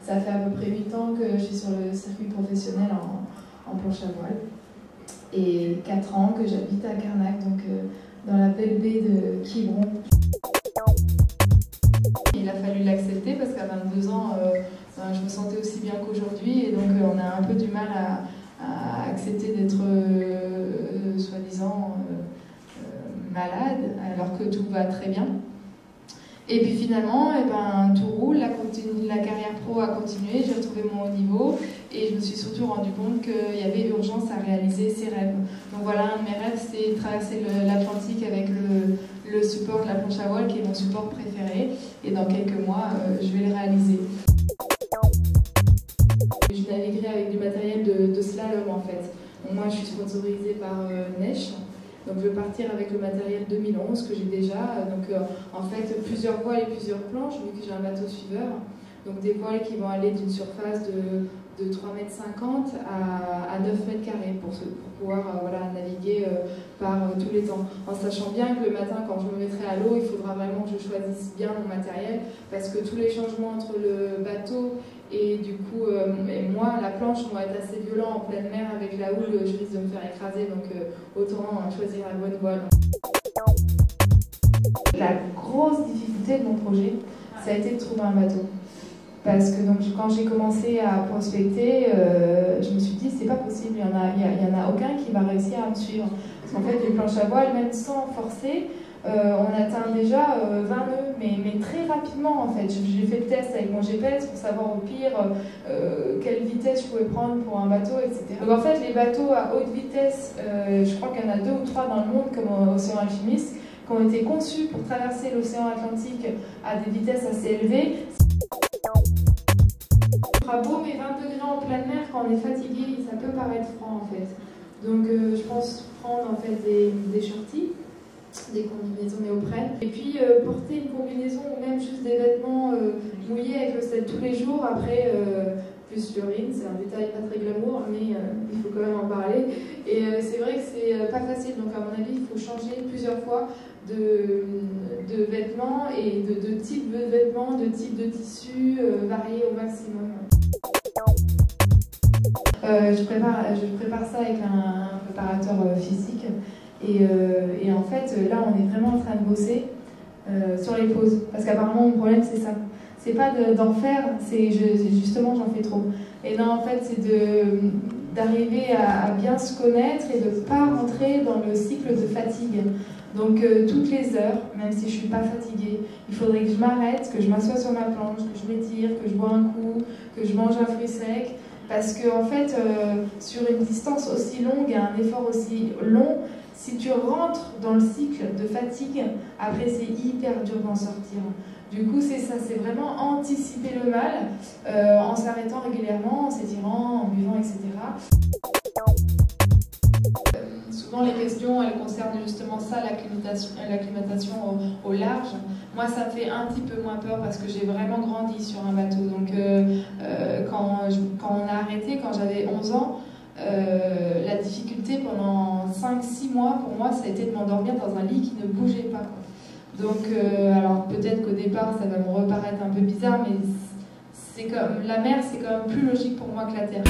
Ça fait à peu près 8 ans que je suis sur le circuit professionnel en planche à voile. Et 4 ans que j'habite à Carnac, donc dans la belle baie de Quiberon. Il a fallu l'accepter parce qu'à 22 ans, je me sentais aussi bien qu'aujourd'hui. Et donc on a un peu du mal à accepter d'être soi-disant malade, alors que tout va très bien. Et puis finalement, tout roule, la carrière pro a continué, j'ai retrouvé mon haut niveau et je me suis surtout rendu compte qu'il y avait urgence à réaliser ses rêves. Donc voilà, un de mes rêves, c'est traverser l'Atlantique avec le support de la planche à voile, qui est mon support préféré. Et dans quelques mois, je vais le réaliser. Je naviguerai avec du matériel de slalom en fait. Donc moi, je suis sponsorisée par Neige. Donc je vais partir avec le matériel 2011 que j'ai déjà. Donc en fait plusieurs voiles et plusieurs planches vu que j'ai un bateau suiveur. Donc des voiles qui vont aller d'une surface de 3,50 m à 9 m² pour pouvoir naviguer par tous les temps. En sachant bien que le matin quand je me mettrai à l'eau, il faudra vraiment que je choisisse bien mon matériel parce que tous les changements entre le bateau et du coup, et moi, la planche vont être assez violents en pleine mer avec la houle, je risque de me faire écraser, donc autant choisir la bonne voile. La grosse difficulté de mon projet, ça a été de trouver un bateau. Parce que donc, quand j'ai commencé à prospecter, je me suis dit, c'est pas possible, il y en a aucun qui va réussir à me suivre. Parce qu'en fait, les planches à voile, même sans forcer, on atteint déjà 20 nœuds, mais très rapidement en fait. J'ai fait le test avec mon GPS pour savoir au pire quelle vitesse je pouvais prendre pour un bateau, etc. Donc en fait, les bateaux à haute vitesse, je crois qu'il y en a 2 ou 3 dans le monde, comme Océan Alchimiste, qui ont été conçus pour traverser l'océan Atlantique à des vitesses assez élevées. Il fera beau, mais 20 degrés en pleine mer, quand on est fatigué, ça peut paraître froid en fait. Donc je pense prendre en fait des shorties, des combinaisons néoprène, et puis porter une combinaison ou même juste des vêtements mouillés avec le sel tous les jours. Après, plus l'urine, c'est un détail pas très glamour, mais il faut quand même en parler. Et c'est vrai que c'est pas facile, donc à mon avis, il faut changer plusieurs fois de vêtements et de type de vêtements, de type de tissu, variés au maximum. Je prépare ça avec un préparateur physique. Et en fait, là, on est vraiment en train de bosser sur les pauses. Parce qu'apparemment, mon problème, c'est ça. C'est pas d'en faire, c'est justement, j'en fais trop. Et non, en fait, c'est d'arriver à bien se connaître et de ne pas rentrer dans le cycle de fatigue. Donc, toutes les heures, même si je ne suis pas fatiguée, il faudrait que je m'arrête, que je m'assoie sur ma planche, que je m'étire, que je bois un coup, que je mange un fruit sec. Parce que, en fait, sur une distance aussi longue et un effort aussi long, si tu rentres dans le cycle de fatigue, après c'est hyper dur d'en sortir. Du coup, c'est ça, c'est vraiment anticiper le mal en s'arrêtant régulièrement, en s'étirant, en buvant, etc. Souvent les questions, elles concernent justement ça, l'acclimatation au large. Moi, ça me fait un petit peu moins peur parce que j'ai vraiment grandi sur un bateau. Donc, quand on a arrêté, quand j'avais 11 ans, la difficulté pendant 5-6 mois, pour moi, ça a été de m'endormir dans un lit qui ne bougeait pas. Donc, alors peut-être qu'au départ, ça va me reparaître un peu bizarre, mais c'est comme la mer, c'est quand même plus logique pour moi que la terre.